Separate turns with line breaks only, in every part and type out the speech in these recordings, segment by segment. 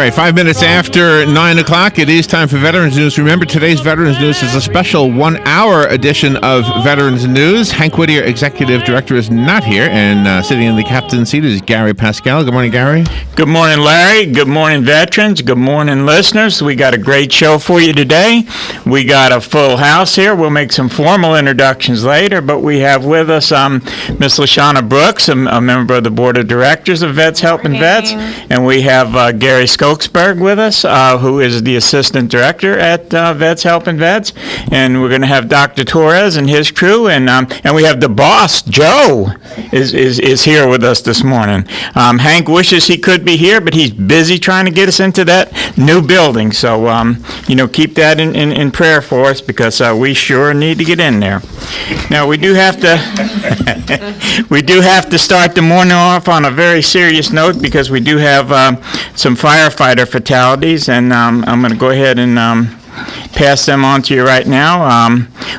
right, 5 minutes after 9 o'clock, it is time for Veterans News. Remember, today's Veterans News is a special one-hour edition of Veterans News. Hank Whittier, Executive Director, is not here, and sitting in the captain's seat is Gary Pascale. Good morning, Gary.
Good morning, Larry. Good morning, veterans. Good morning, listeners. We got a great show for you today. We got a full house here. We'll make some formal introductions later, but we have with us Miss LaShawna Brooks, a member of the Board of Directors of Vets Helping Vets, and we have Gary Skokesberg with us, who is the Assistant Director at Vets Helping Vets, and we're going to have Dr. Torres and his crew, and we have the boss, Joe, is here with us this morning. Hank wishes he could be here, but he's busy trying to get us into that new building, so keep that in prayer for us, because we sure need to get in there. Now we do have to start the morning off on a very serious note, because we do have some firefighter fatalities, and I'm going to go ahead and pass them on to you right now.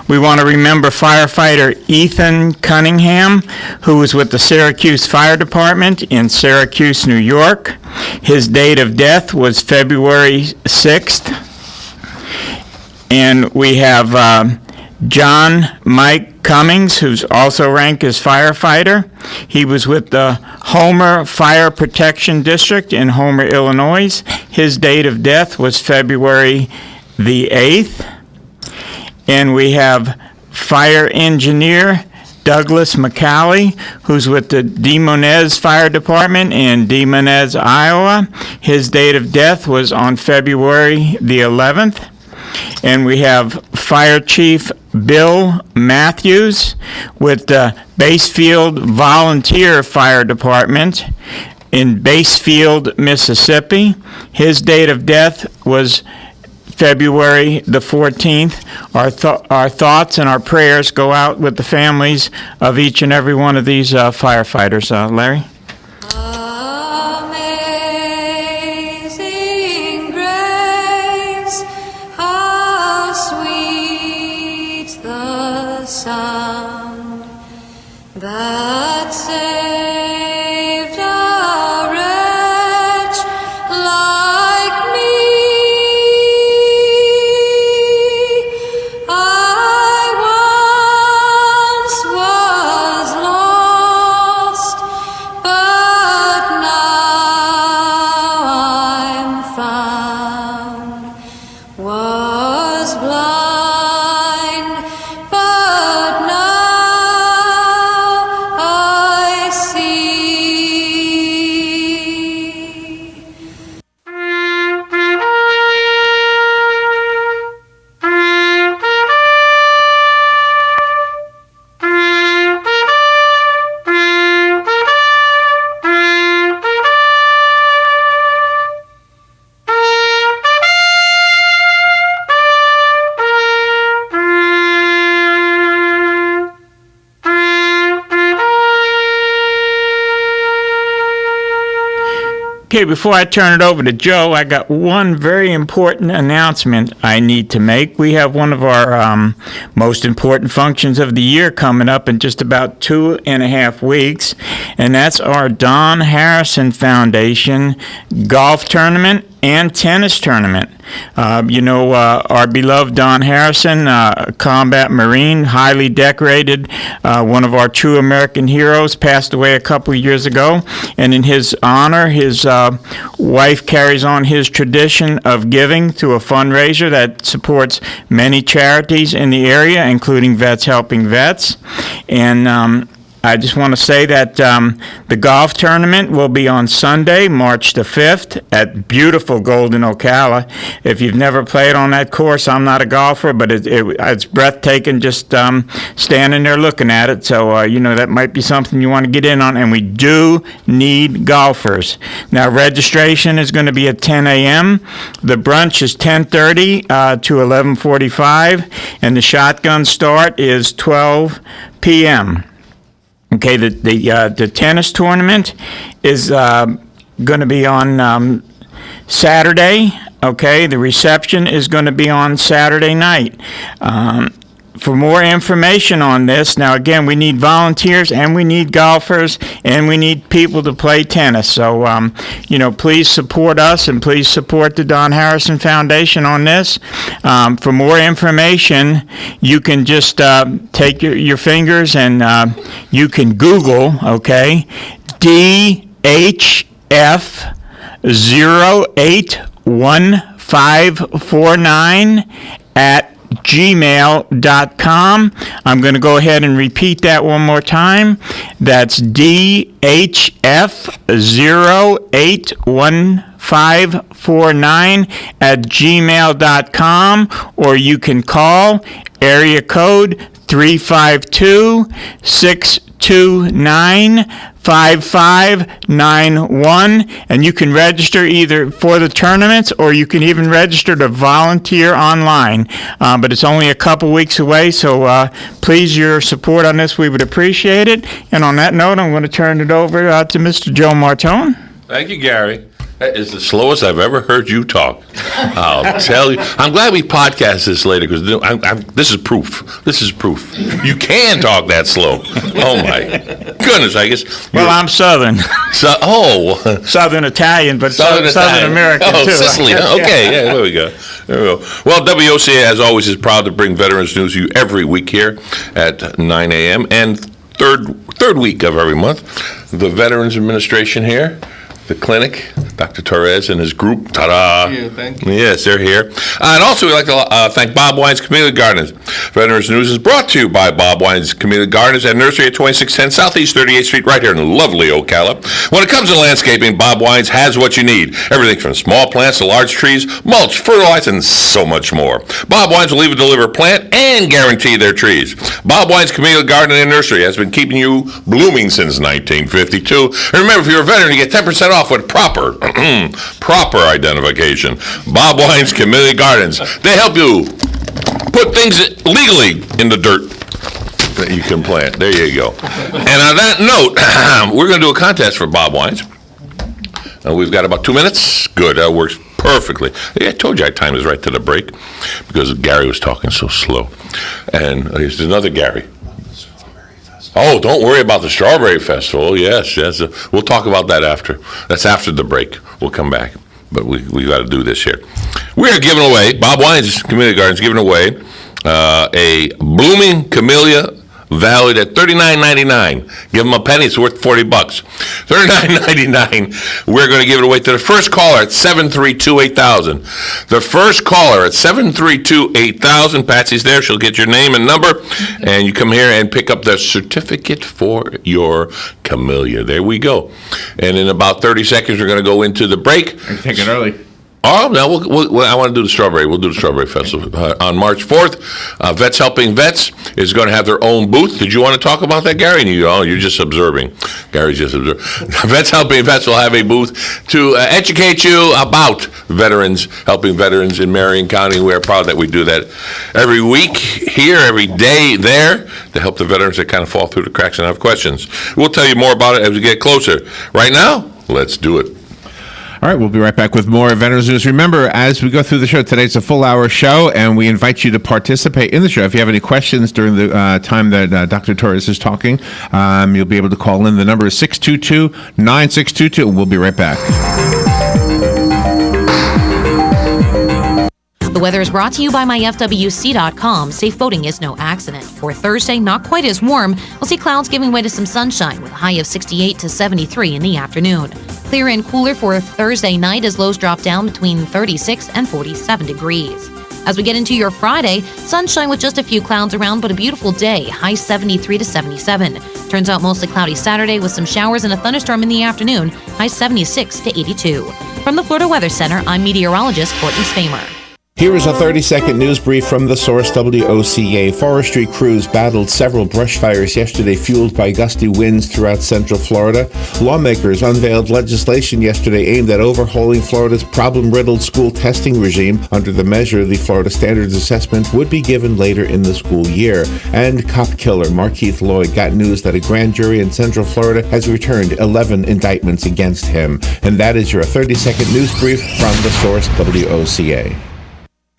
We want to remember firefighter Ethan Cunningham, who was with the Syracuse Fire Department in Syracuse, New York. His date of death was February 6th. And we have John Mike Cummings, who's also ranked as firefighter. He was with the Homer Fire Protection District in Homer, Illinois. His date of death was February the 8th. And we have fire engineer Douglas McCallie, who's with the DeMonez Fire Department in DeMonez, Iowa. His date of death was on February the 11th. And we have Fire Chief Bill Matthews with the Basefield Volunteer Fire Department in Basefield, Mississippi. His date of death was February the 14th. Our thoughts and our prayers go out with the families of each and every one of these firefighters. Larry?
Amazing grace, how sweet the sound that saved a wretch like me. I once was lost, but now I'm found. Was blind, but now I see.
Okay, before I turn it over to Joe, I got one very important announcement I need to make. We have one of our most important functions of the year coming up in just about 2.5 weeks, and that's our Don Harrison Foundation golf tournament and tennis tournament. Our beloved Don Harrison, combat Marine, highly decorated, one of our true American heroes, passed away a couple of years ago. And in his honor, his wife carries on his tradition of giving to a fundraiser that supports many charities in the area, including Vets Helping Vets. And I just want to say that the golf tournament will be on Sunday, March the 5th at beautiful Golden Ocala. If you've never played on that course, I'm not a golfer, but it's breathtaking just standing there looking at it. So, that might be something you want to get in on, and we do need golfers. Now, registration is going to be at 10 a.m. The brunch is 10:30 to 11:45, and the shotgun start is 12 p.m. Okay, the tennis tournament is going to be on Saturday. Okay, the reception is going to be on Saturday night. For more information on this, now again, we need volunteers and we need golfers and we need people to play tennis. So, please support us and please support the Don Harrison Foundation on this. For more information, you can just take your fingers and you can Google, okay, DHF 081549 at gmail.com. I'm going to go ahead and repeat that one more time. That's DHF081549 at gmail.com, or you can call area code 352-629-5591, and you can register either for the tournaments or you can even register to volunteer online. But it's only a couple weeks away, so please, your support on this, we would appreciate it. And on that note, I'm going to turn it over to Mr. Joe Martone.
Thank you, Gary. That is the slowest I've ever heard you talk. I'll tell you. I'm glad we podcast this later because this is proof. This is proof. You can talk that slow. Oh, my goodness, I guess.
Well, I'm Southern. Southern Italian, but Southern American, too.
Sicily. Okay, yeah, there we go. Well, WOCA, as always, is proud to bring Veterans News to you every week here at 9 a.m. And third week of every month, the Veterans Administration here, the clinic, Dr. Torres and his group. Ta-da!
Thank you.
Yes, they're here. And also, we'd like to thank Bob Wine's Community Gardens. Veterans News is brought to you by Bob Wine's Community Gardens at Nursery at 2610 Southeast 38th Street, right here in lovely Ocala. When it comes to landscaping, Bob Wine's has what you need. Everything from small plants to large trees, mulch, fertilizer, and so much more. Bob Wine's will even deliver plant and guarantee their trees. Bob Wine's Community Garden and Nursery has been keeping you blooming since 1952. And remember, if you're a veteran, you get 10% off with proper identification. Bob Wine's Community Gardens. They help you put things legally in the dirt that you can plant. There you go. And on that note, we're going to do a contest for Bob Wines. We've got about 2 minutes. Good. That works perfectly. I told you I timed this right to the break because Gary was talking so slow. And there's another Gary. Oh, don't worry about the Strawberry Festival. Yes. We'll talk about that after. That's after the break. We'll come back. But we got to do this here. We're giving away, Bob Wine's Community Gardens giving away a blooming camellia valued at $39.99. Give them a penny, it's worth $40. $39.99. We're going to give it away to the first caller at 732-8000. The first caller at 732-8000. Patsy's there. She'll get your name and number, and you come here and pick up the certificate for your camellia. There we go. And in about 30 seconds, we're going to go into the break.
I can take it early.
Oh, no, I want to do the strawberry. We'll do the Strawberry Festival on March 4th. Vets Helping Vets is going to have their own booth. Did you want to talk about that, Gary? You're just observing. Gary's just observing. Vets Helping Vets will have a booth to educate you about veterans, helping veterans in Marion County. We're proud that we do that every week here, every day there, to help the veterans that kind of fall through the cracks and have questions. We'll tell you more about it as we get closer. Right now, let's do it.
All right, we'll be right back with more Veterans News. Remember, as we go through the show, today's a full-hour show, and we invite you to participate in the show. If you have any questions during the time that Dr. Torres is talking, you'll be able to call in. The number is 622-9622, and we'll be right back.
The weather is brought to you by myfwc.com. Safe boating is no accident. For Thursday, not quite as warm. We'll see clouds giving way to some sunshine with a high of 68 to 73 in the afternoon. Clear and cooler for Thursday night as lows drop down between 36 and 47 degrees. As we get into your Friday, sunshine with just a few clouds around, but a beautiful day, high 73 to 77. Turns out mostly cloudy Saturday with some showers and a thunderstorm in the afternoon, high 76 to 82. From the Florida Weather Center, I'm meteorologist Courtney Spamer.
Here is a 30-second news brief from the source WOCA. Forestry crews battled several brush fires yesterday, fueled by gusty winds throughout central Florida. Lawmakers unveiled legislation yesterday aimed at overhauling Florida's problem-riddled school testing regime. Under the measure, the Florida Standards Assessment would be given later in the school year. And cop killer Markeith Lloyd got news that a grand jury in central Florida has returned 11 indictments against him. And that is your 30-second news brief from the source WOCA.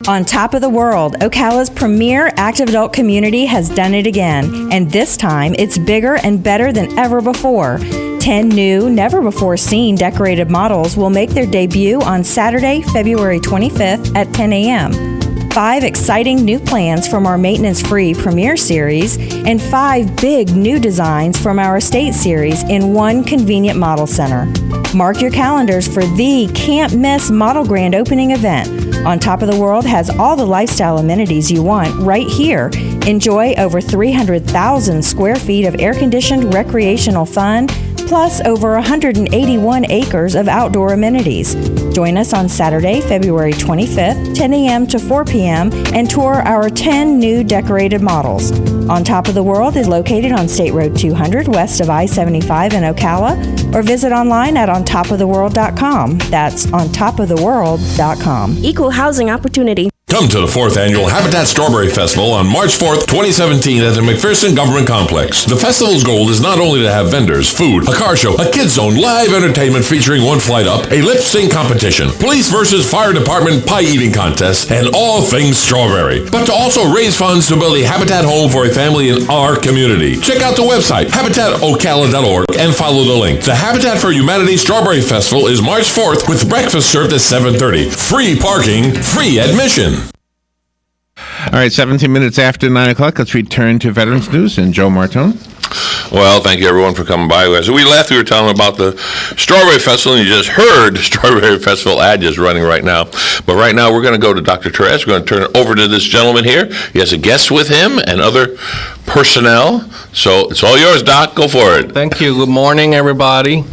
On top of the world, Ocala's premier active adult community has done it again, and this time it's bigger and better than ever before. 10 new, never-before-seen decorated models will make their debut on Saturday, February 25th at 10 a.m. 5 exciting new plans from our maintenance-free Premier Series, and 5 big new designs from our Estate Series in one convenient model center. Mark your calendars for the can't-miss Model Grand opening event. On Top of the World has all the lifestyle amenities you want right here. Enjoy over 300,000 square feet of air-conditioned recreational fun, plus over 181 acres of outdoor amenities. Join us on Saturday, February 25th, 10 a.m. to 4 p.m., and tour our 10 new decorated models. On Top of the World is located on State Road 200 west of I-75 in Ocala, or visit online at ontopoftheworld.com. That's ontopoftheworld.com.
Equal housing opportunity.
Come to the 4th Annual Habitat Strawberry Festival on March 4th, 2017 at the McPherson Government Complex. The festival's goal is not only to have vendors, food, a car show, a kids zone, live entertainment featuring one flight up, a lip sync competition, police versus fire department pie eating contest, and all things strawberry. But to also raise funds to build a habitat home for a family in our community. Check out the website, habitatocala.org, and follow the link. The Habitat for Humanity Strawberry Festival is March 4th with breakfast served at 7:30. Free parking, free admission.
All right, 17 minutes after 9 o'clock, let's return to Veterans News and Joe Martone.
Well, thank you everyone for coming by. As we left, we were telling about the Strawberry Festival, and you just heard the Strawberry Festival ad just running right now. But right now, we're going to go to Dr. Torres. We're going to turn it over to this gentleman here. He has a guest with him and other personnel. So it's all yours, Doc. Go for it.
Thank you. Good morning, everybody.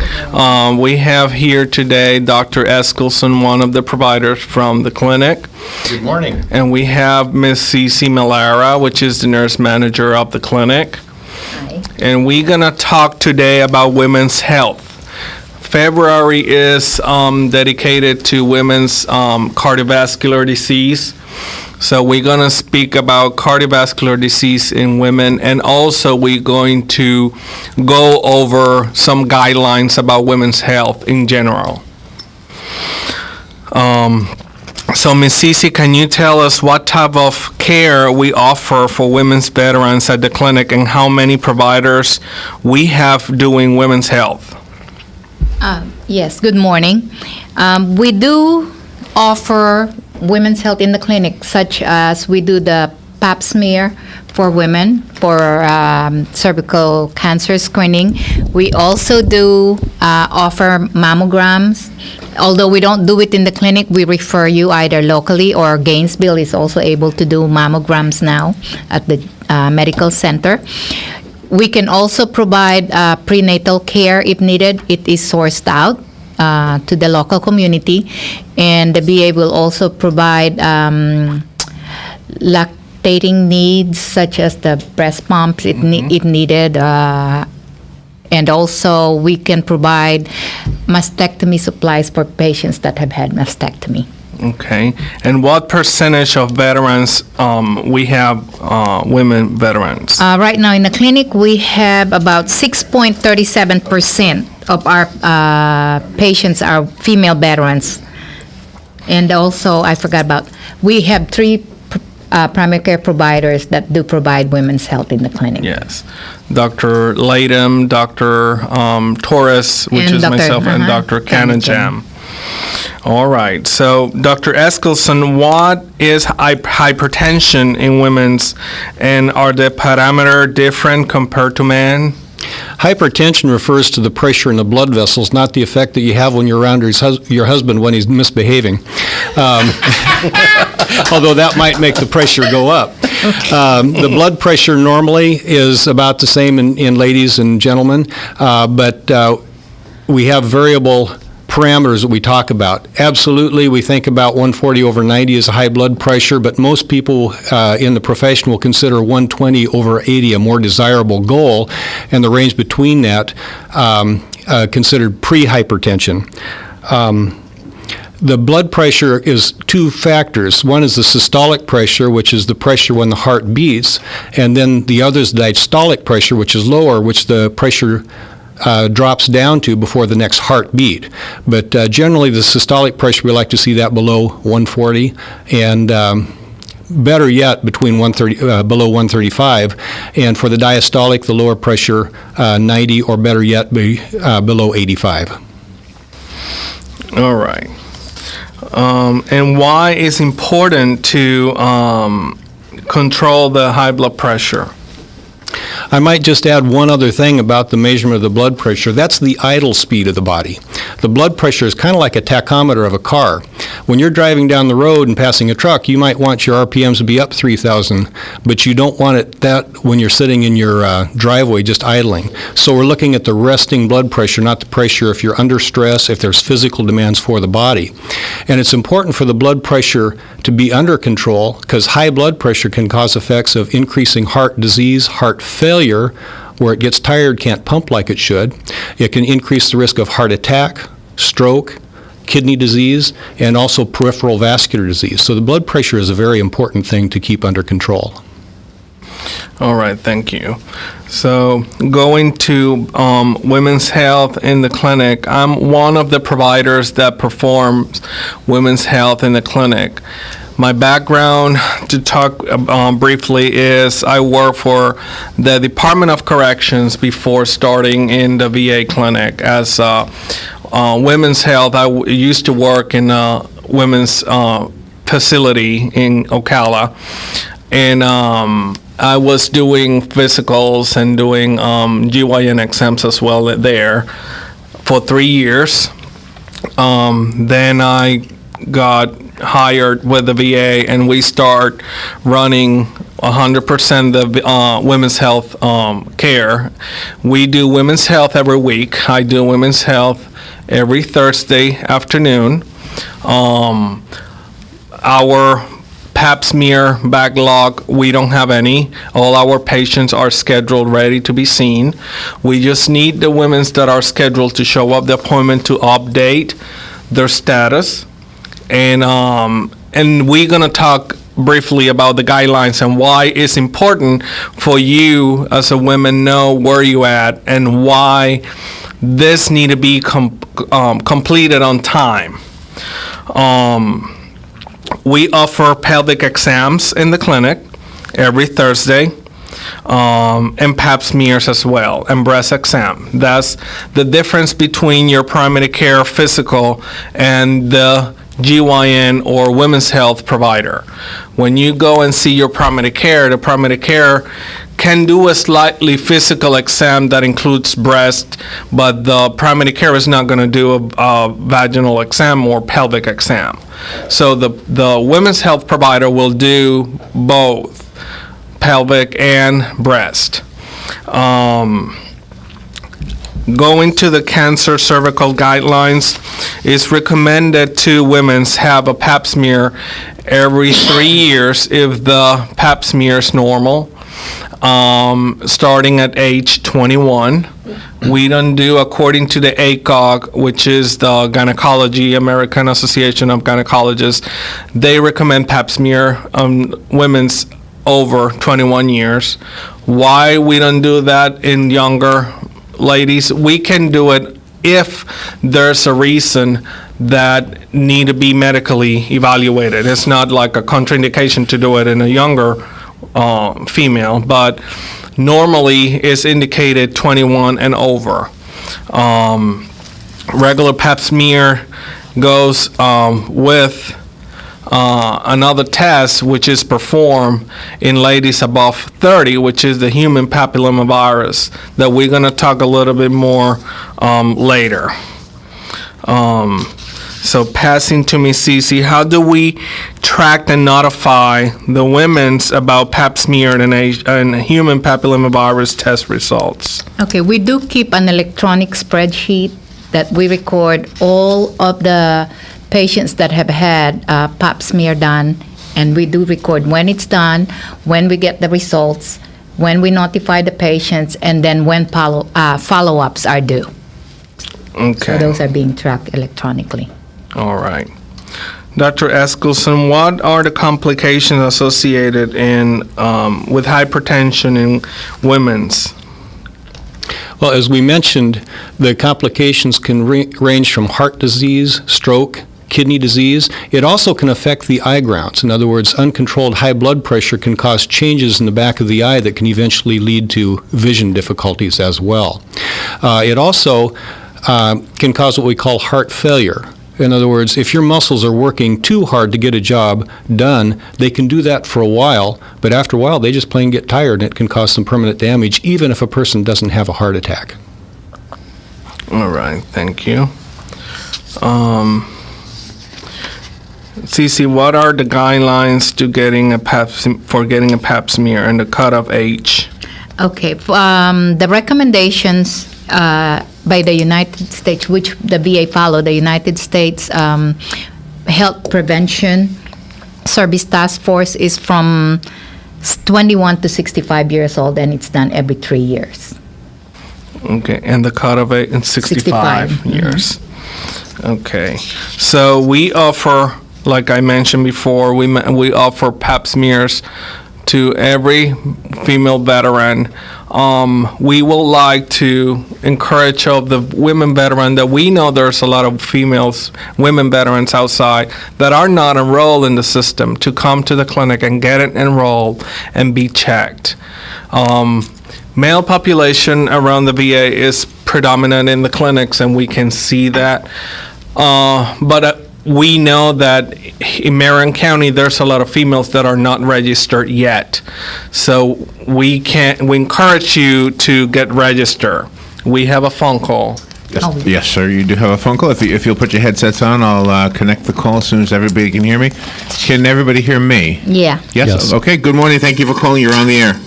We have here today Dr. Eskelson, one of the providers from the clinic.
Good morning.
And we have Ms. Cece Millara, which is the nurse manager of the clinic.
Hi.
And we're going to talk today about women's health. February is dedicated to women's cardiovascular disease. So we're going to speak about cardiovascular disease in women, and also we're going to go over some guidelines about women's health in general. So Ms. Cece, can you tell us what type of care we offer for women's veterans at the clinic and how many providers we have doing women's health?
Yes, good morning. We do offer women's health in the clinic, such as we do the pap smear for women for cervical cancer screening. We also do offer mammograms. Although we don't do it in the clinic, we refer you either locally, or Gainesville is also able to do mammograms now at the medical center. We can also provide prenatal care if needed. It is sourced out to the local community, and the VA will also provide lactating needs, such as the breast pumps if needed, and also we can provide mastectomy supplies for patients that have had mastectomy.
Okay. And what percentage of veterans we have women veterans?
Right now in the clinic, we have about 6.37% of our patients are female veterans. And also, I forgot about, we have 3 primary care providers that do provide women's health in the clinic.
Yes. Dr. Latham, Dr. Torres, which
And
is
Dr.
myself, and Dr. Canajam. All right. So, Dr. Eskelson, what is hypertension in women's, and are the parameters different compared to men?
Hypertension refers to the pressure in the blood vessels, not the effect that you have when you're around your husband when he's misbehaving. Although that might make the pressure go up. The blood pressure normally is about the same in ladies and gentlemen, but we have variable parameters that we talk about. Absolutely, we think about 140/90 as a high blood pressure, but most people in the profession will consider 120/80 a more desirable goal, and the range between that considered pre-hypertension. The blood pressure is 2 factors. One is the systolic pressure, which is the pressure when the heart beats, and then the other is diastolic pressure, which is lower, which the pressure drops down to before the next heartbeat. But generally, the systolic pressure, we like to see that below 140, and better yet, between 130, below 135. And for the diastolic, the lower pressure, 90, or better yet, below 85.
All right. And why is important to control the high blood pressure?
I might just add one other thing about the measurement of the blood pressure. That's the idle speed of the body. The blood pressure is kind of like a tachometer of a car. When you're driving down the road and passing a truck, you might want your RPMs to be up 3,000, but you don't want it that when you're sitting in your driveway just idling. So we're looking at the resting blood pressure, not the pressure if you're under stress, if there's physical demands for the body. And it's important for the blood pressure to be under control, because high blood pressure can cause effects of increasing heart disease, heart failure, where it gets tired, can't pump like it should. It can increase the risk of heart attack, stroke, kidney disease, and also peripheral vascular disease. So the blood pressure is a very important thing to keep under control.
All right, thank you. So going to women's health in the clinic, I'm one of the providers that performs women's health in the clinic. My background, to talk briefly, is I work for the Department of Corrections before starting in the VA clinic. As women's health, I used to work in a women's facility in Ocala, and I was doing physicals and doing GYN exams as well there for 3 years. Then I got hired with the VA, and we start running 100% of women's health care. We do women's health every week. I do women's health every Thursday afternoon. Our Pap smear backlog, we don't have any. All our patients are scheduled, ready to be seen. We just need the women that are scheduled to show up the appointment to update their status. And we're going to talk briefly about the guidelines and why it's important for you as a woman know where you at and why this need to be completed on time. We offer pelvic exams in the clinic every Thursday, and Pap smears as well, and breast exam. That's the difference between your primary care physical and the GYN or women's health provider. When you go and see your primary care, the primary care can do a slightly physical exam that includes breast, but the primary care is not going to do a vaginal exam or pelvic exam. So the women's health provider will do both pelvic and breast. Going to the cancer cervical guidelines, it's recommended to women have a Pap smear every 3 years if the Pap smear is normal, starting at age 21. We don't do, according to the ACOG, which is the gynecology, American Association of Gynecologists, they recommend Pap smear on women's over 21 years. Why we don't do that in younger ladies? We can do it if there's a reason that need to be medically evaluated. It's not like a contraindication to do it in a younger female, but normally it's indicated 21 and over. Regular Pap smear goes with another test which is performed in ladies above 30, which is the human papillomavirus, that we're going to talk a little bit more later. So passing to me, Cece, how do we track and notify the women about Pap smear and human papillomavirus test results?
Okay, we do keep an electronic spreadsheet that we record all of the patients that have had Pap smear done, and we do record when it's done, when we get the results, when we notify the patients, and then when follow-ups are due.
Okay.
So those are being tracked electronically.
All right. Dr. Eskelsen, what are the complications associated with hypertension in women's?
Well, as we mentioned, the complications can range from heart disease, stroke, kidney disease. It also can affect the eye grounds. In other words, uncontrolled high blood pressure can cause changes in the back of the eye that can eventually lead to vision difficulties as well. It also can cause what we call heart failure. In other words, if your muscles are working too hard to get a job done, they can do that for a while, but after a while they just plain get tired, and it can cause some permanent damage even if a person doesn't have a heart attack.
All right, thank you. Cece, what are the guidelines to getting a for getting a pap smear and the cutoff age?
Okay, the recommendations by the United States, which the VA follow, the United States Health Prevention Service Task Force, is from 21 to 65 years old, and it's done every 3 years.
Okay, and the cutoff age is 65
65,
years. Okay, so we offer, like I mentioned before, we offer pap smears to every female veteran. We would like to encourage of the women veteran that we know there's a lot of women veterans outside that are not enrolled in the system to come to the clinic and get it enrolled and be checked. Male population around the VA is predominant in the clinics, and we can see that. But we know that in Marion County, there's a lot of females that are not registered yet. So we encourage you to get registered. We have a phone call.
Yes, sir, you do have a phone call. If you'll put your headsets on, I'll connect the call as soon as everybody can hear me. Can everybody hear me?
Yeah.
Yes? Okay, good morning. Thank you for calling. You're on the air.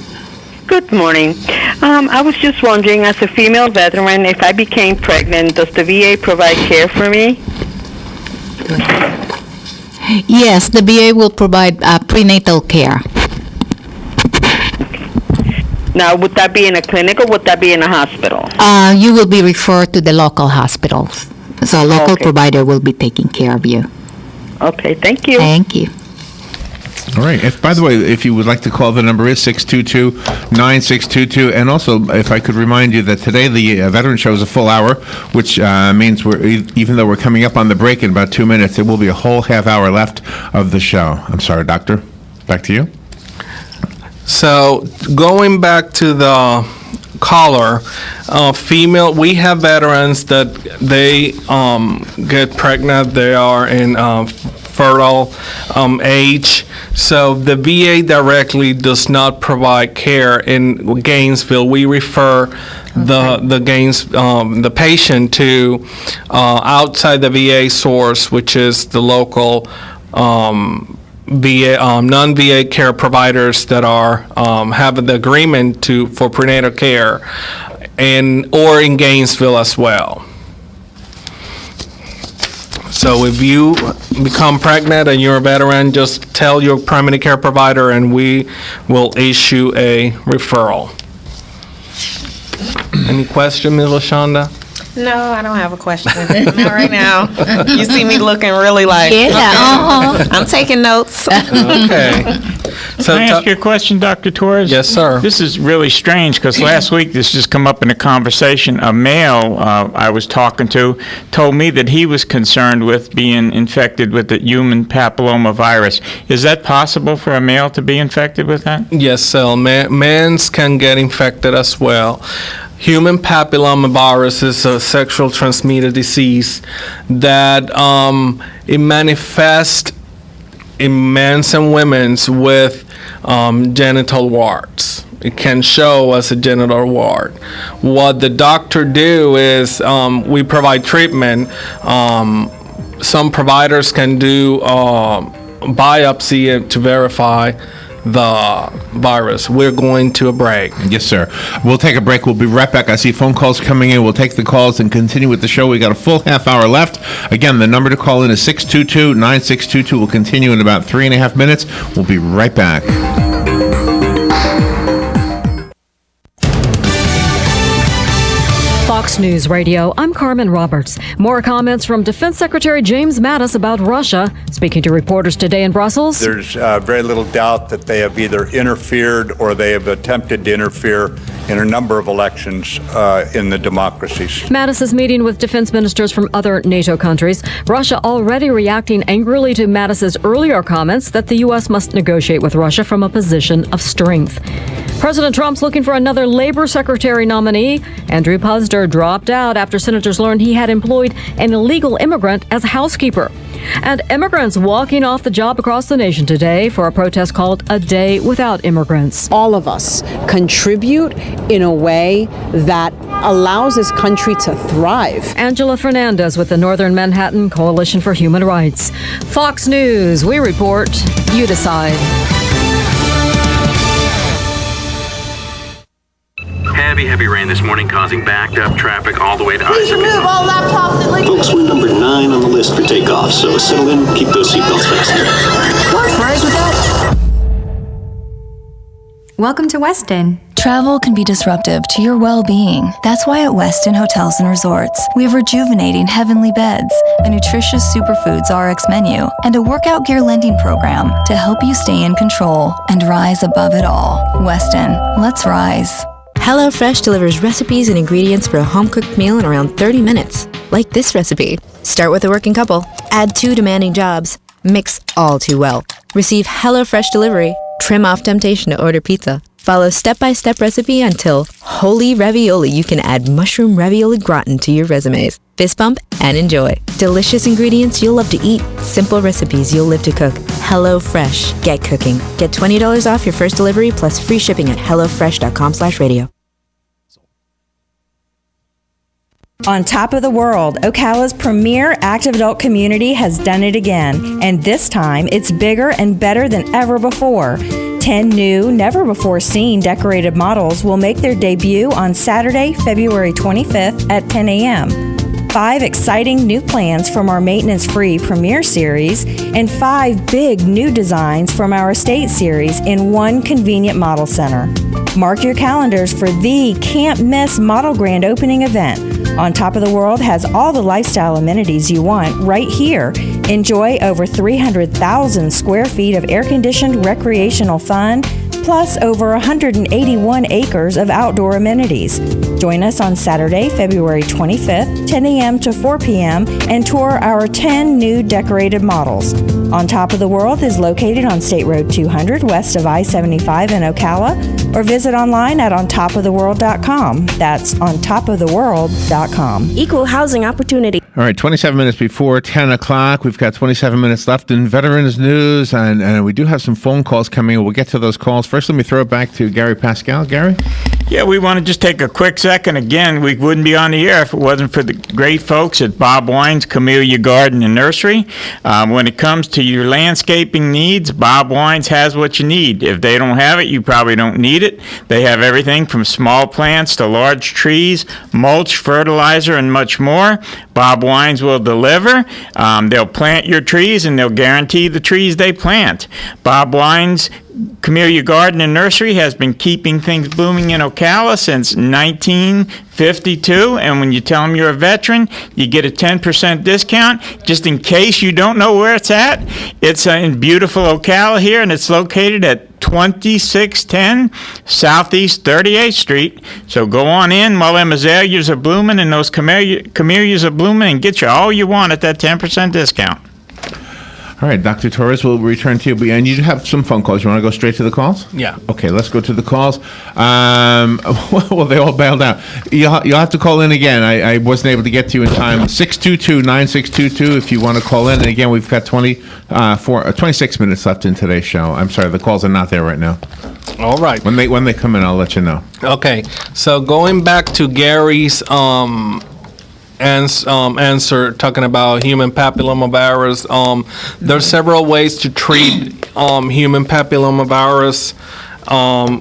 Good morning. I was just wondering, as a female veteran, if I became pregnant, does the VA provide care for me?
Yes, the VA will provide prenatal care.
Now, would that be in a clinic or would that be in a hospital?
You will be referred to the local hospitals. So a local provider will be taking care of you.
Okay, thank you.
Thank you.
All right. By the way, if you would like to call, the number is 622-9622. And also, if I could remind you that today the Veteran Show is a full hour, which means even though we're coming up on the break in about 2 minutes, there will be a whole half hour left of the show. I'm sorry, Doctor. Back to you.
So going back to the caller, female, we have veterans that they get pregnant. They are in fertile age. So the VA directly does not provide care in Gainesville. We refer the patient to outside the VA source, which is the local non-VA care providers that are have the agreement for prenatal care, or in Gainesville as well. So if you become pregnant and you're a veteran, just tell your primary care provider and we will issue a referral. Any question, Ms. LaShonda?
No, I don't have a question. Not right now. You see me looking really like, I'm taking notes.
Okay. So
Can I ask you a question, Dr. Torres?
Yes, sir.
This is really strange because last week this just come up in a conversation. A male I was talking to told me that he was concerned with being infected with the human papilloma virus. Is that possible for a male to be infected with that?
Yes, so men can get infected as well. Human papilloma virus is a sexual transmitted disease that it manifests in men's and women's with genital warts. It can show as a genital wart. What the doctor do is we provide treatment. Some providers can do biopsy to verify the virus. We're going to a break.
Yes, sir. We'll take a break. We'll be right back. I see phone calls coming in. We'll take the calls and continue with the show. We got a full half hour left. Again, the number to call in is 622-9622. We'll continue in about 3.5 minutes. We'll be right back.
Fox News Radio, I'm Carmen Roberts. More comments from Defense Secretary James Mattis about Russia. Speaking to reporters today in Brussels.
There's very little doubt that they have either interfered or they have attempted to interfere in a number of elections in the democracies.
Mattis is meeting with defense ministers from other NATO countries. Russia already reacting angrily to Mattis's earlier comments that the U.S. must negotiate with Russia from a position of strength. President Trump's looking for another labor secretary nominee. Andrew Puzder dropped out after senators learned he had employed an illegal immigrant as a housekeeper. And immigrants walking off the job across the nation today for a protest called A Day Without Immigrants.
All of us contribute in a way that allows this country to thrive.
Angela Fernandez with the Northern Manhattan Coalition for Human Rights. Fox News, we report, you decide.
Heavy rain this morning causing backed up traffic all the way to
Please remove all laptops and
Folks, we're number 9 on the list for takeoff, so settle in, keep those seatbelts fastened.
Want fries with that?
Welcome to Westin. Travel can be disruptive to your well-being. That's why at Westin Hotels and Resorts, we have rejuvenating heavenly beds, a nutritious superfoods RX menu, and a workout gear lending program to help you stay in control and rise above it all. Westin, let's rise.
HelloFresh delivers recipes and ingredients for a home-cooked meal in around 30 minutes. Like this recipe. Start with a working couple. Add 2 demanding jobs. Mix all too well. Receive HelloFresh delivery. Trim off temptation to order pizza. Follow step-by-step recipe until holy ravioli. You can add mushroom ravioli gratin to your resumes. Fist bump and enjoy. Delicious ingredients you'll love to eat. Simple recipes you'll live to cook. HelloFresh. Get cooking. Get $20 off your first delivery plus free shipping at hellofresh.com/radio.
On top of the world, Ocala's premier active adult community has done it again, and this time it's bigger and better than ever before. 10 new, never-before-seen decorated models will make their debut on Saturday, February 25th at 10 a.m. 5 exciting new plans from our maintenance-free Premier Series, and 5 big new designs from our Estate Series in one convenient model center. Mark your calendars for the can't-miss model grand opening event. On Top of the World has all the lifestyle amenities you want right here. Enjoy over 300,000 square feet of air-conditioned recreational fun, plus over 181 acres of outdoor amenities. Join us on Saturday, February 25th, 10 a.m. to 4 p.m., and tour our 10 new decorated models. On Top of the World is located on State Road 200 west of I-75 in Ocala, or visit online at ontopoftheworld.com. That's ontopoftheworld.com.
Equal housing opportunity.
All right, 27 minutes before 10 o'clock. We've got 27 minutes left in Veterans News, and we do have some phone calls coming. We'll get to those calls. First, let me throw it back to Gary Pascale. Gary?
Yeah, we want to just take a quick second. Again, we wouldn't be on the air if it wasn't for the great folks at Bob Wine's Camellia Garden and Nursery. When it comes to your landscaping needs, Bob Wine's has what you need. If they don't have it, you probably don't need it. They have everything from small plants to large trees, mulch, fertilizer, and much more. Bob Wine's will deliver. They'll plant your trees, and they'll guarantee the trees they plant. Bob Wine's Camellia Garden and Nursery has been keeping things blooming in Ocala since 1952, and when you tell them you're a veteran, you get a 10% discount. Just in case you don't know where it's at, it's in beautiful Ocala here, and it's located at 2610 Southeast 38th Street. So go on in while them azaleas are blooming and those camellias are blooming, and get you all you want at that 10% discount.
All right, Dr. Torres, we'll return to you. And you have some phone calls. You want to go straight to the calls?
Yeah.
Okay, let's go to the calls. Well, they all bailed out. You'll have to call in again. I wasn't able to get to you in time. 622-9622 if you want to call in. And again, we've got 26 minutes left in today's show. I'm sorry, the calls are not there right now.
All right.
When they come in, I'll let you know.
Okay, so going back to Gary's answer talking about human papillomavirus. There's several ways to treat human papillomavirus,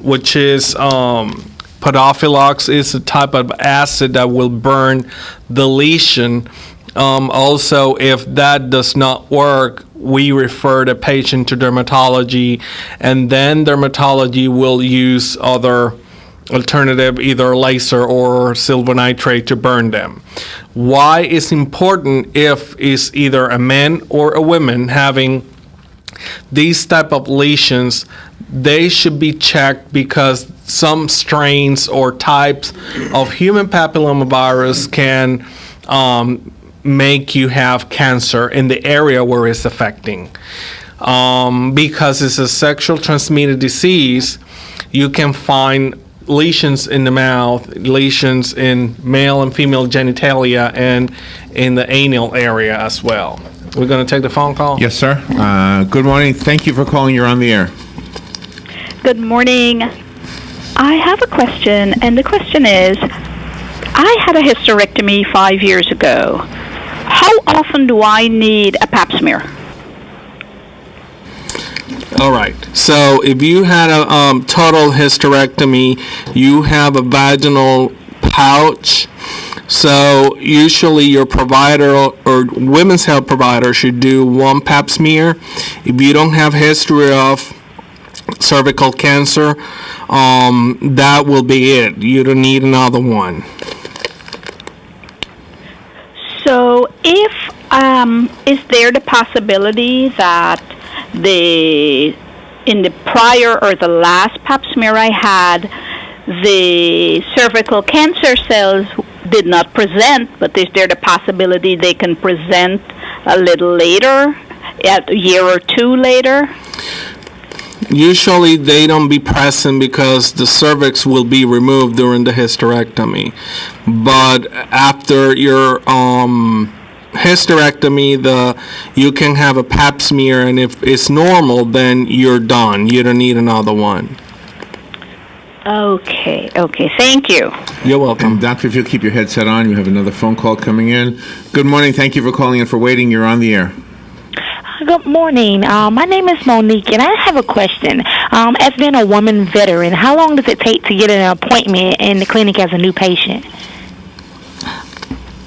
which is Podophylox is a type of acid that will burn the lesion. Also, if that does not work, we refer the patient to dermatology, and then dermatology will use other alternative, either laser or silver nitrate, to burn them. Why it's important if it's either a man or a woman having these type of lesions, they should be checked because some strains or types of human papillomavirus can make you have cancer in the area where it's affecting. Because it's a sexual transmitted disease, you can find lesions in the mouth, lesions in male and female genitalia, and in the anal area as well. We're going to take the phone call?
Yes, sir. Good morning. Thank you for calling. You're on the air.
Good morning. I have a question, and the question is, I had a hysterectomy 5 years ago. How often do I need a pap smear?
All right. So if you had a total hysterectomy, you have a vaginal pouch. So usually your provider or women's health provider should do one pap smear. If you don't have history of cervical cancer, that will be it. You don't need another one.
So if, is there the possibility that in the prior or the last pap smear I had, the cervical cancer cells did not present, but is there the possibility they can present a little later, a year or two later?
Usually they don't be present because the cervix will be removed during the hysterectomy. But after your hysterectomy, you can have a pap smear, and if it's normal, then you're done. You don't need another one.
Okay, thank you.
You're welcome.
And doctor, if you'll keep your headset on, you have another phone call coming in. Good morning. Thank you for calling and for waiting. You're on the air.
Good morning. My name is Monique, and I have a question. As being a woman veteran, how long does it take to get an appointment in the clinic as a new patient?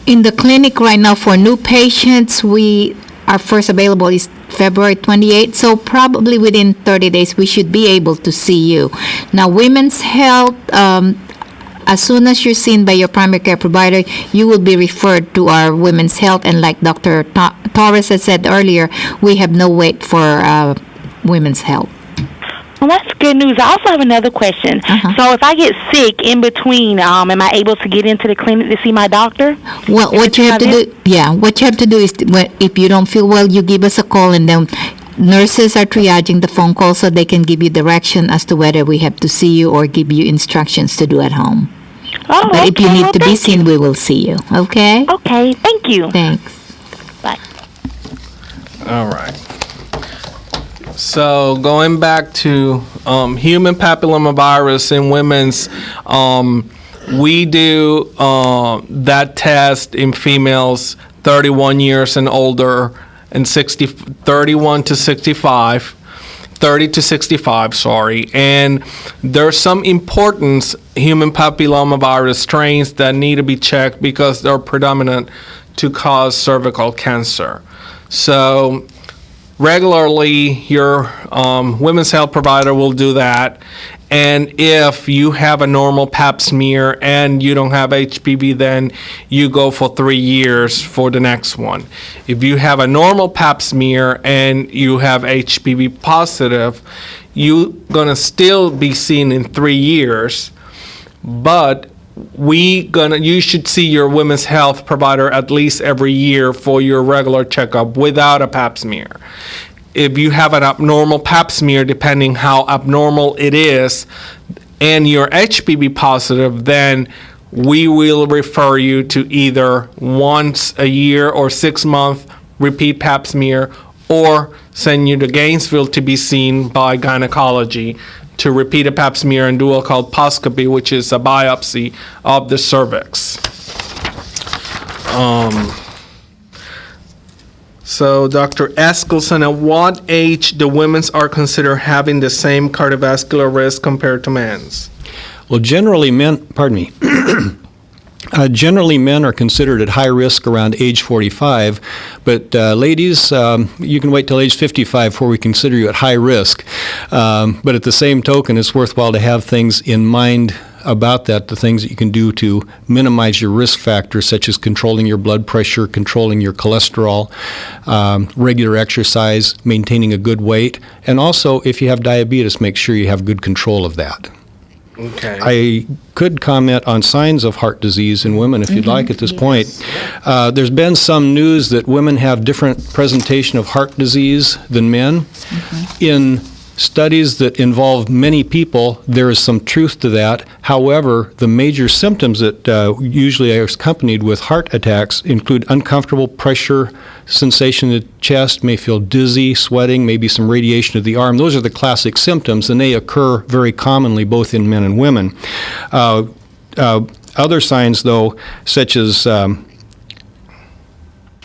In the clinic right now for new patients, our first available is February 28th, so probably within 30 days we should be able to see you. Now, women's health, as soon as you're seen by your primary care provider, you will be referred to our women's health, and like Dr. Torres had said earlier, we have no wait for women's health.
Well, that's good news. I also have another question. So if I get sick in between, am I able to get into the clinic to see my doctor?
Well, what you have to do is if you don't feel well, you give us a call, and then nurses are triaging the phone call so they can give you direction as to whether we have to see you or give you instructions to do at home.
Oh,
but if you
okay.
need
Well,
to be seen, we will see you. Okay?
Okay, thank you.
Thanks.
Bye.
All right. So going back to human papillomavirus in women's, we do that test in females 31 years and older, and 31 to 65, 30 to 65, sorry. And there's some important human papillomavirus strains that need to be checked because they're predominant to cause cervical cancer. So regularly, your women's health provider will do that. And if you have a normal pap smear and you don't have HPV, then you go for 3 years for the next one. If you have a normal pap smear and you have HPV positive, you're gonna still be seen in 3 years, but you should see your women's health provider at least every year for your regular checkup without a pap smear. If you have an abnormal pap smear, depending how abnormal it is, and you're HPV positive, then we will refer you to either once a year or 6 month repeat pap smear, or send you to Gainesville to be seen by gynecology to repeat a pap smear and do a colposcopy, which is a biopsy of the cervix. So, Dr. Askelson, at what age do women are considered having the same cardiovascular risk compared to men's?
Well, generally men are considered at high risk around age 45, but ladies, you can wait till age 55 before we consider you at high risk. But at the same token, it's worthwhile to have things in mind about that, the things that you can do to minimize your risk factors, such as controlling your blood pressure, controlling your cholesterol, regular exercise, maintaining a good weight, and also if you have diabetes, make sure you have good control of that.
Okay.
I could comment on signs of heart disease in women if you'd like at this point. There's been some news that women have different presentation of heart disease than men. In studies that involve many people, there is some truth to that. However, the major symptoms that usually are accompanied with heart attacks include uncomfortable pressure, sensation in the chest, may feel dizzy, sweating, maybe some radiation of the arm. Those are the classic symptoms, and they occur very commonly both in men and women. Other signs, though, such as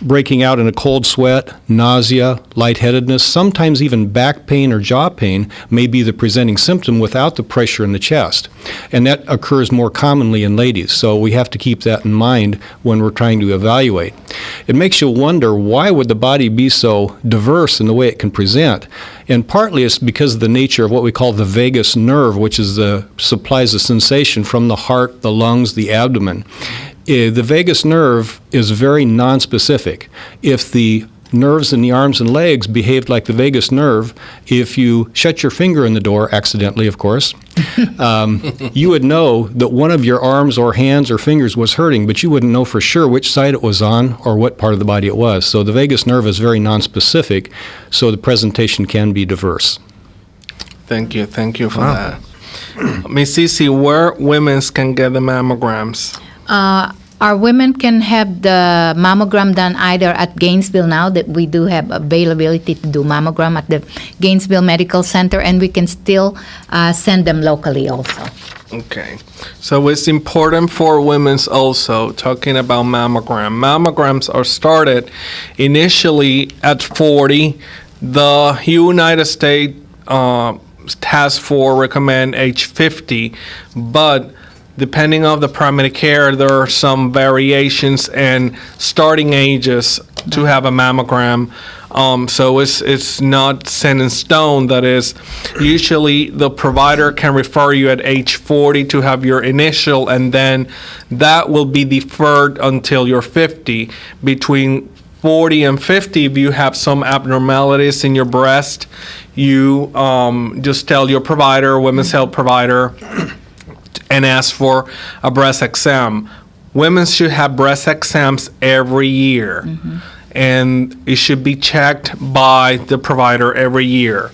breaking out in a cold sweat, nausea, lightheadedness, sometimes even back pain or jaw pain may be the presenting symptom without the pressure in the chest. And that occurs more commonly in ladies, so we have to keep that in mind when we're trying to evaluate. It makes you wonder, why would the body be so diverse in the way it can present? And partly it's because of the nature of what we call the vagus nerve, which is supplies the sensation from the heart, the lungs, the abdomen. The vagus nerve is very nonspecific. If the nerves in the arms and legs behaved like the vagus nerve, if you shut your finger in the door, accidentally of course, you would know that one of your arms or hands or fingers was hurting, but you wouldn't know for sure which side it was on or what part of the body it was. So the vagus nerve is very nonspecific, so the presentation can be diverse.
Thank you for that. Ms. Cece, where women can get the mammograms?
Our women can have the mammogram done either at Gainesville now, that we do have availability to do mammogram at the Gainesville Medical Center, and we can still send them locally also.
Okay. So it's important for women also, talking about mammogram. Mammograms are started initially at 40. The United States Task Force recommend age 50, but depending on the primary care, there are some variations in starting ages to have a mammogram. So it's not set in stone. That is, usually the provider can refer you at age 40 to have your initial, and then that will be deferred until you're 50. Between 40 and 50, if you have some abnormalities in your breast, you just tell your provider, women's health provider, and ask for a breast exam. Women should have breast exams every year, and it should be checked by the provider every year.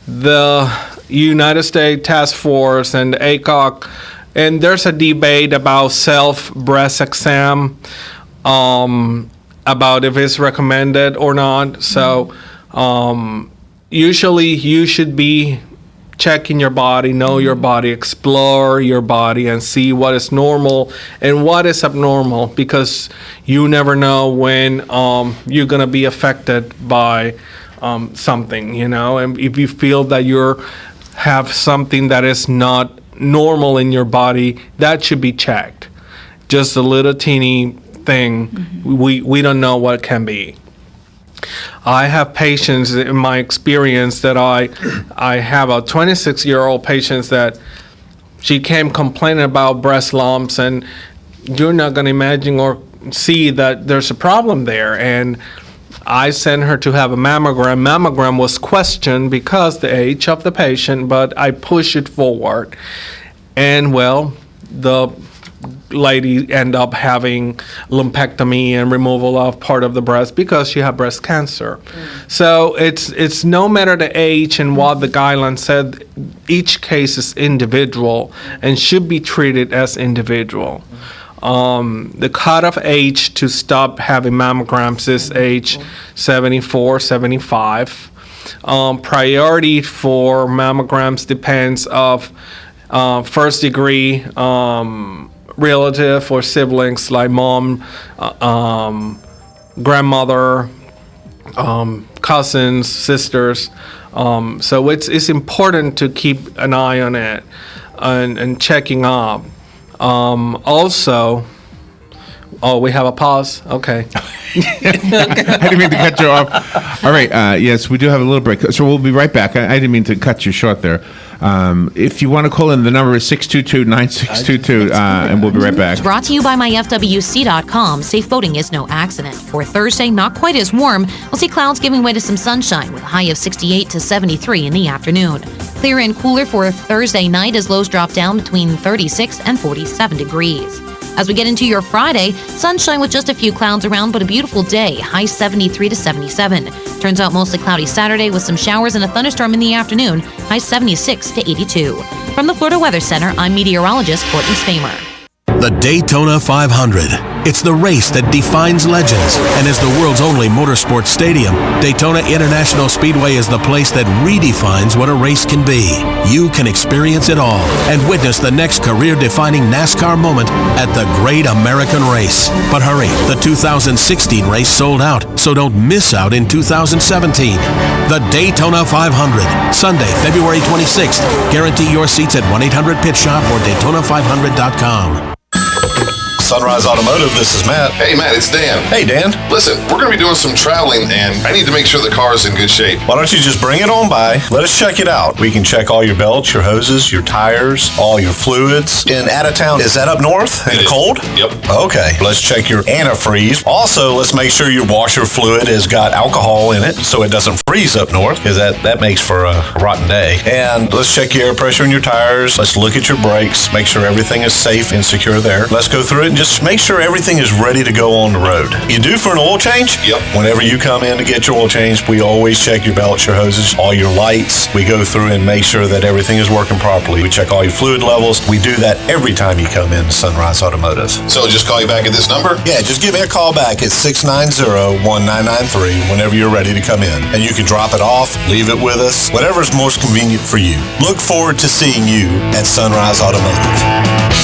The United States Task Force and ACOG, and there's a debate about self-breast exam, about if it's recommended or not. So usually you should be checking your body, know your body, explore your body, and see what is normal and what is abnormal, because you never know when you're going to be affected by something, and if you feel that you have something that is not normal in your body, that should be checked. Just a little teeny thing, we don't know what it can be. I have patients in my experience that I have a 26-year-old patient that she came complaining about breast lumps, and you're not going to imagine or see that there's a problem there. And I sent her to have a mammogram. Mammogram was questioned because the age of the patient, but I pushed it forward. And well, the lady end up having lumpectomy and removal of part of the breast because she had breast cancer. So it's no matter the age and what the guidelines said, each case is individual and should be treated as individual. The cutoff age to stop having mammograms is age 74, 75. Priority for mammograms depends of first degree relative or siblings like mom, grandmother, cousins, sisters. So it's important to keep an eye on it and checking up. Also, we have a pause? Okay.
I didn't mean to cut you off. All right. Yes, we do have a little break. So we'll be right back. I didn't mean to cut you short there. If you want to call in, the number is 622-9622, and we'll be right back.
Brought to you by myfwc.com. Safe boating is no accident. For Thursday, not quite as warm. We'll see clouds giving way to some sunshine with a high of 68 to 73 in the afternoon. Clear and cooler for Thursday night as lows drop down between 36 and 47 degrees. As we get into your Friday, sunshine with just a few clouds around, but a beautiful day, high 73 to 77. Turns out mostly cloudy Saturday with some showers and a thunderstorm in the afternoon, high 76 to 82. From the Florida Weather Center, I'm meteorologist Courtney Spamer.
The Daytona 500. It's the race that defines legends and is the world's only motorsports stadium. Daytona International Speedway is the place that redefines what a race can be. You can experience it all and witness the next career-defining NASCAR moment at the Great American Race. But hurry, the 2016 race sold out, so don't miss out in 2017. The Daytona 500, Sunday, February 26th. Guarantee your seats at 1-800-PIT-SHOP or Daytona500.com.
Sunrise Automotive, this is Matt.
Hey, Matt, it's Dan.
Hey, Dan.
Listen, we're going to be doing some traveling, and I need to make sure the car is in good shape.
Why don't you just bring it on by? Let us check it out. We can check all your belts, your hoses, your tires, all your fluids. In out of town, is that up north in the cold?
Yep.
Okay, let's check your antifreeze. Also, let's make sure your washer fluid has got alcohol in it so it doesn't freeze up north, because that makes for a rotten day. And let's check your air pressure in your tires. Let's look at your brakes, make sure everything is safe and secure there. Let's go through it and just make sure everything is ready to go on the road. You due for an oil change?
Yep.
Whenever you come in to get your oil change, we always check your belts, your hoses, all your lights. We go through and make sure that everything is working properly. We check all your fluid levels. We do that every time you come in to Sunrise Automotive.
So just call you back at this number?
Yeah, just give me a call back at 690-1993 whenever you're ready to come in. And you can drop it off, leave it with us, whatever's most convenient for you. Look forward to seeing you at Sunrise Automotive.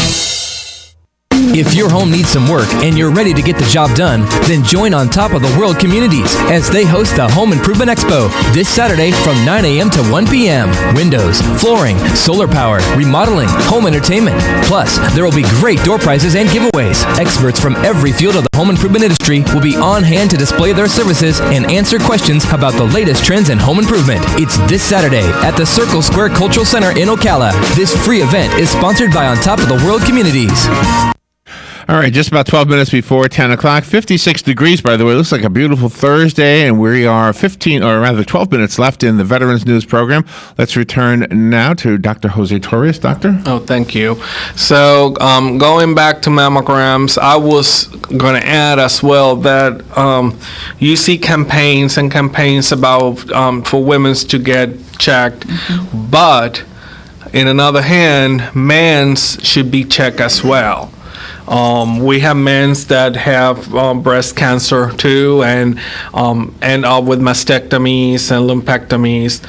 If your home needs some work and you're ready to get the job done, then join On Top of the World Communities as they host the Home Improvement Expo this Saturday from 9 a.m. to 1 p.m. Windows, flooring, solar power, remodeling, home entertainment. Plus, there will be great door prizes and giveaways. Experts from every field of the home improvement industry will be on hand to display their services and answer questions about the latest trends in home improvement. It's this Saturday at the Circle Square Cultural Center in Ocala. This free event is sponsored by On Top of the World Communities.
All right, just about 12 minutes before 10 o'clock. 56 degrees, by the way. Looks like a beautiful Thursday, and we are 12 minutes left in the Veterans News program. Let's return now to Dr. Jose Torres. Doctor?
Oh, thank you. So, going back to mammograms, I was going to add as well that you see campaigns about for women to get checked, but in another hand, men's should be checked as well. We have men that have breast cancer too, and end up with mastectomies and lumpectomies.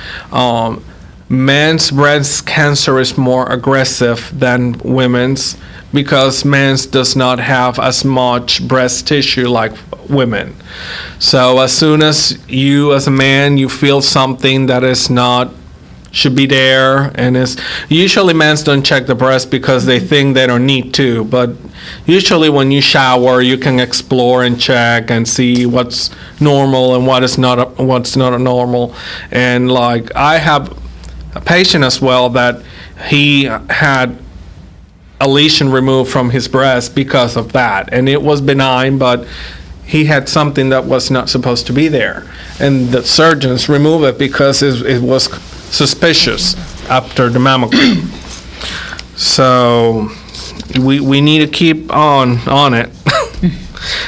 Men's breast cancer is more aggressive than women's because men's does not have as much breast tissue like women. So as soon as you, as a man, you feel something that is not should be there, and is usually men don't check the breast because they think they don't need to, but usually when you shower you can explore and check and see what's normal and what's not normal. And like I have a patient as well that he had a lesion removed from his breast because of that, and it was benign, but he had something that was not supposed to be there, and the surgeons removed it because it was suspicious after the mammogram. So we need to keep on it.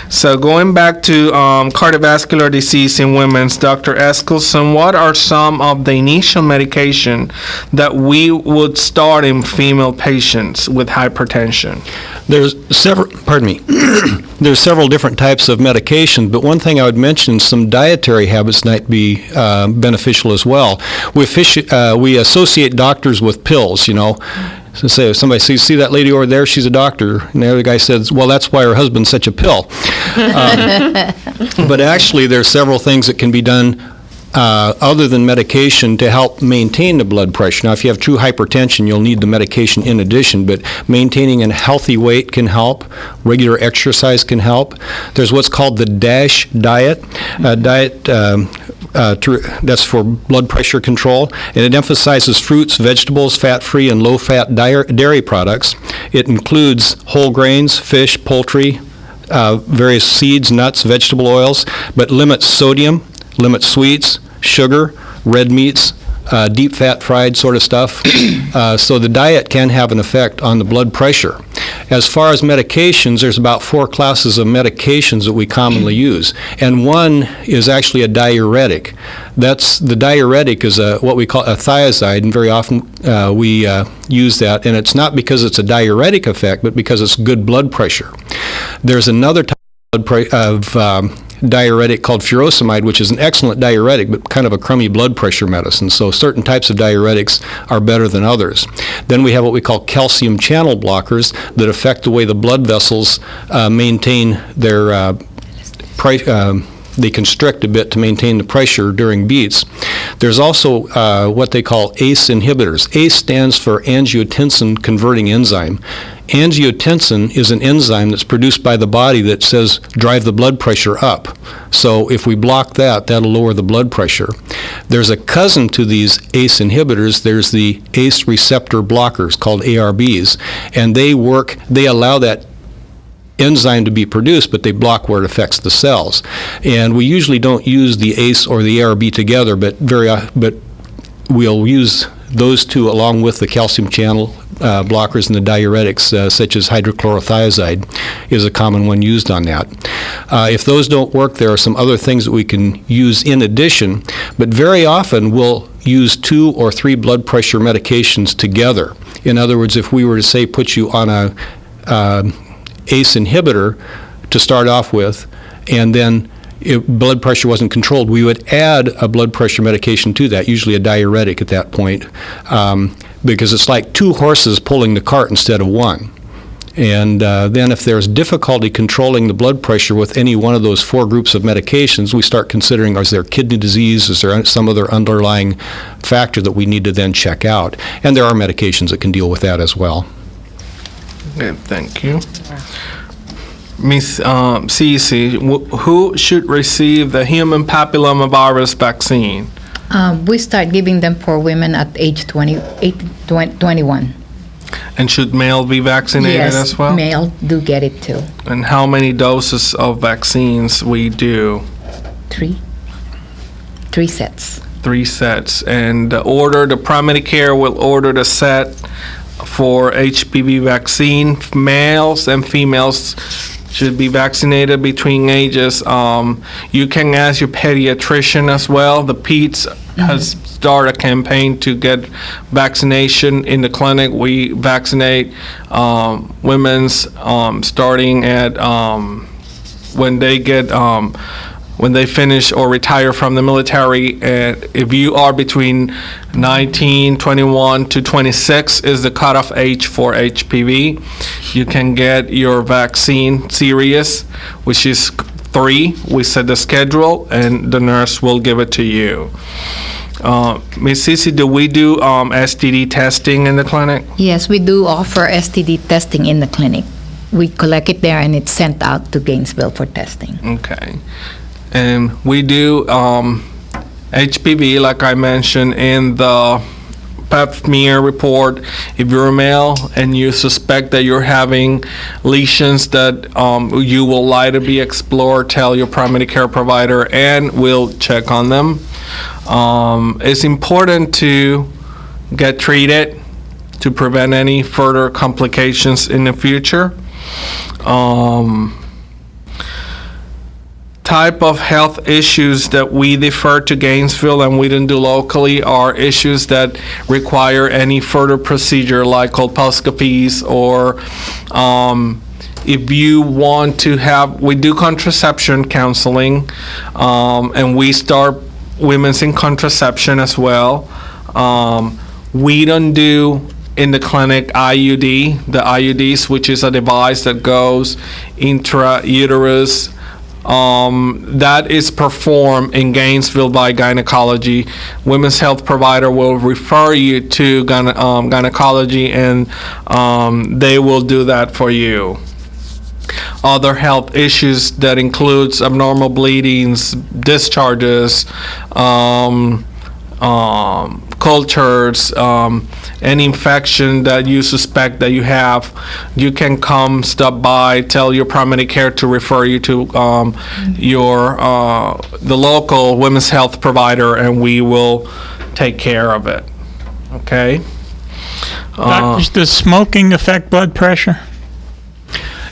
So going back to cardiovascular disease in women, Dr. Eskelson, what are some of the initial medication that we would start in female patients with hypertension?
There's several different types of medication, but one thing I would mention, some dietary habits might be beneficial as well. We associate doctors with pills, you know. So say if somebody says, see that lady over there, she's a doctor, and the other guy says, well, that's why her husband's such a pill. But actually, there are several things that can be done other than medication to help maintain the blood pressure. Now, if you have true hypertension, you'll need the medication in addition, but maintaining a healthy weight can help. Regular exercise can help. There's what's called the DASH diet. that's for blood pressure control, and it emphasizes fruits, vegetables, fat-free, and low-fat dairy products. It includes whole grains, fish, poultry, various seeds, nuts, vegetable oils, but limits sodium, limits sweets, sugar, red meats, deep fat fried sort of stuff. So the diet can have an effect on the blood pressure. As far as medications, there's about 4 classes of medications that we commonly use, and one is actually a diuretic. The diuretic is what we call a thiazide, and very often we use that, and it's not because it's a diuretic effect, but because it's good blood pressure. There's another type of diuretic called furosemide, which is an excellent diuretic, but kind of a crummy blood pressure medicine. So certain types of diuretics are better than others. Then we have what we call calcium channel blockers that affect the way the blood vessels maintain their they constrict a bit to maintain the pressure during beats. There's also what they call ACE inhibitors. ACE stands for angiotensin converting enzyme. Angiotensin is an enzyme that's produced by the body that says drive the blood pressure up. So if we block that, that'll lower the blood pressure. There's a cousin to these ACE inhibitors. There's the ACE receptor blockers called ARBs, and they allow that enzyme to be produced, but they block where it affects the cells. And we usually don't use the ACE or the ARB together, but we'll use those two along with the calcium channel blockers and the diuretics, such as hydrochlorothiazide is a common one used on that. If those don't work, there are some other things that we can use in addition, but very often we'll use 2 or 3 blood pressure medications together. In other words, if we were to say put you on a ACE inhibitor to start off with, and then if blood pressure wasn't controlled, we would add a blood pressure medication to that, usually a diuretic at that point, because it's like 2 horses pulling the cart instead of 1. And then if there's difficulty controlling the blood pressure with any one of those 4 groups of medications, we start considering, is there kidney disease, is there some other underlying factor that we need to then check out? And there are medications that can deal with that as well.
Okay, thank you. Ms. Cece, who should receive the human papillomavirus vaccine?
We start giving them for women at age 21.
And should male be vaccinated as well?
Yes, male do get it too.
And how many doses of vaccines we do?
3. 3 sets.
3 sets. And the primary care will order the set for HPV vaccine. Males and females should be vaccinated between ages. You can ask your pediatrician as well. The PEDS has started a campaign to get vaccination in the clinic. We vaccinate women's starting at when they finish or retire from the military. And if you are between 19, 21 to 26 is the cutoff age for HPV. You can get your vaccine series, which is 3. We set the schedule, and the nurse will give it to you. Ms. Cece, do we do STD testing in the clinic?
Yes, we do offer STD testing in the clinic. We collect it there, and it's sent out to Gainesville for testing.
Okay. And we do HPV, like I mentioned, in the pap smear report. If you're a male and you suspect that you're having lesions that you will like to be explored, tell your primary care provider, and we'll check on them. It's important to get treated to prevent any further complications in the future. Type of health issues that we defer to Gainesville and we don't do locally are issues that require any further procedure like colposcopies, or if you want to have, we do contraception counseling, and we start women's in contraception as well. We don't do in the clinic IUD, the IUDs, which is a device that goes intrauterus. That is performed in Gainesville by gynecology. Women's health provider will refer you to gynecology, and they will do that for you. other health issues that includes abnormal bleedings, discharges, cultures, any infection that you suspect that you have, you can come, stop by, tell your primary care to refer you to the local women's health provider, and we will take care of it. Okay?
Doctors, does smoking affect blood pressure?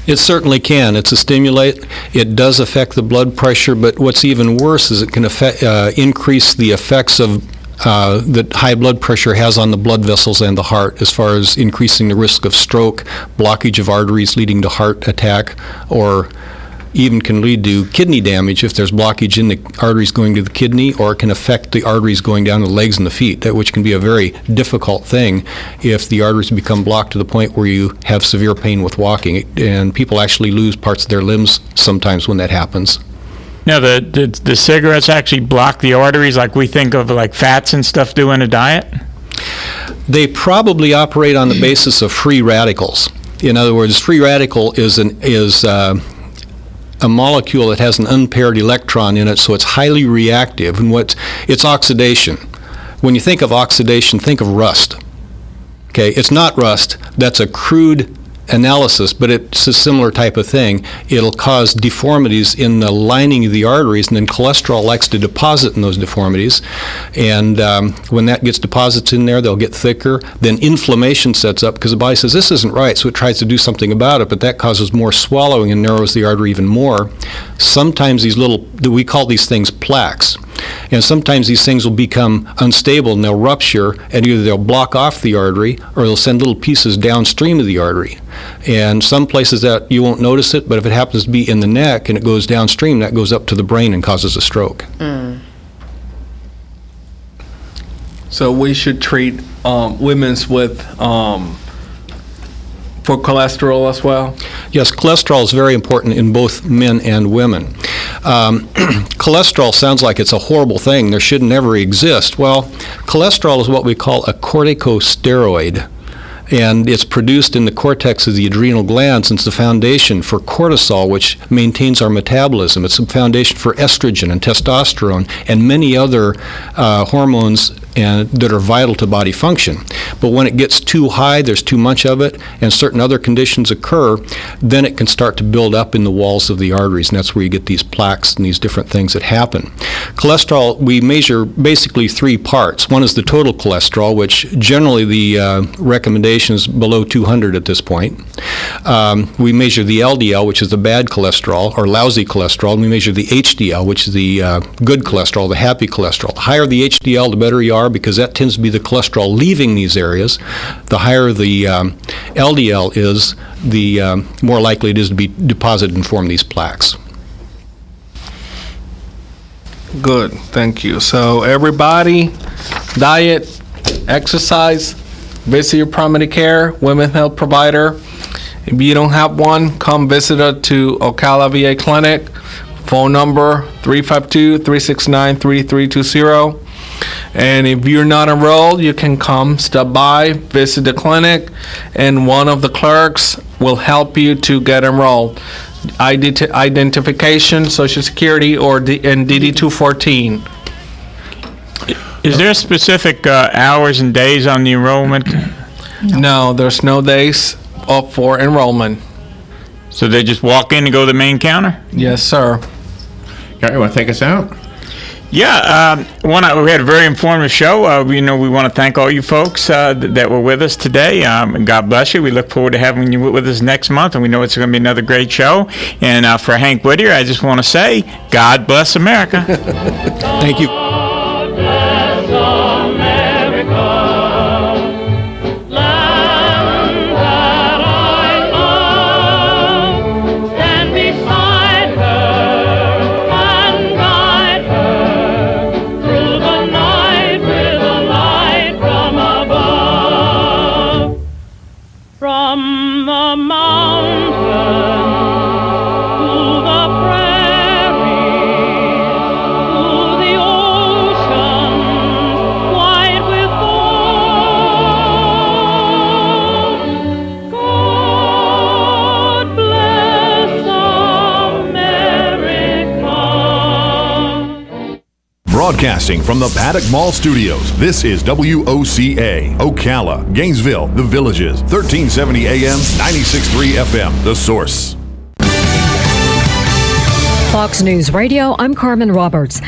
It certainly can. It's a stimulant. It does affect the blood pressure, but what's even worse is it can increase the effects of that high blood pressure has on the blood vessels and the heart, as far as increasing the risk of stroke, blockage of arteries leading to heart attack, or even can lead to kidney damage if there's blockage in the arteries going to the kidney, or it can affect the arteries going down to the legs and the feet, which can be a very difficult thing if the arteries become blocked to the point where you have severe pain with walking. And people actually lose parts of their limbs sometimes when that happens.
Now, the cigarettes actually block the arteries like we think of like fats and stuff do in a diet?
They probably operate on the basis of free radicals. In other words, free radical is a molecule that has an unpaired electron in it, so it's highly reactive, and it's oxidation. When you think of oxidation, think of rust. Okay, it's not rust. That's a crude analysis, but it's a similar type of thing. It'll cause deformities in the lining of the arteries, and then cholesterol likes to deposit in those deformities. And when that gets deposits in there, they'll get thicker. Then inflammation sets up because the body says, this isn't right, so it tries to do something about it, but that causes more swallowing and narrows the artery even more. Sometimes these we call these things plaques. And sometimes these things will become unstable and they'll rupture, and either they'll block off the artery or they'll send little pieces downstream of the artery. And some places that you won't notice it, but if it happens to be in the neck and it goes downstream, that goes up to the brain and causes a stroke.
So we should treat women's with for cholesterol as well?
Yes, cholesterol is very important in both men and women. Cholesterol sounds like it's a horrible thing. There should never exist. Well, cholesterol is what we call a corticosteroid, and it's produced in the cortex of the adrenal glands, and it's the foundation for cortisol, which maintains our metabolism. It's the foundation for estrogen and testosterone and many other hormones that are vital to body function. But when it gets too high, there's too much of it, and certain other conditions occur, then it can start to build up in the walls of the arteries, and that's where you get these plaques and these different things that happen. Cholesterol, we measure basically three parts. One is the total cholesterol, which generally the recommendation is below 200 at this point. We measure the LDL, which is the bad cholesterol, or lousy cholesterol, and we measure the HDL, which is the good cholesterol, the happy cholesterol. The higher the HDL, the better you are, because that tends to be the cholesterol leaving these areas. The higher the LDL is, the more likely it is to be deposited and form these plaques.
Good, thank you. So everybody, diet, exercise, visit your primary care, women's health provider. If you don't have one, come visit us to Ocala VA Clinic. Phone number 352-369-3320. And if you're not enrolled, you can come, stop by, visit the clinic, and one of the clerks will help you to get enrolled. Identification, Social Security, or and DD-214.
Is there specific hours and days on the enrollment?
No, there's no days up for enrollment.
So they just walk in and go to the main counter?
Yes, sir.
Gary, want to take us out?
Yeah, we had a very informative show. We want to thank all you folks that were with us today. God bless you. We look forward to having you with us next month, and we know it's going to be another great show. And for Hank Whittier, I just want to say, God bless America.
Thank you.
The Broadcasting from the Paddock Mall Studios, this is WOCA, Ocala, Gainesville, The Villages, 1370 AM, 96.3 FM, The Source.
Fox News Radio, I'm Carmen Roberts.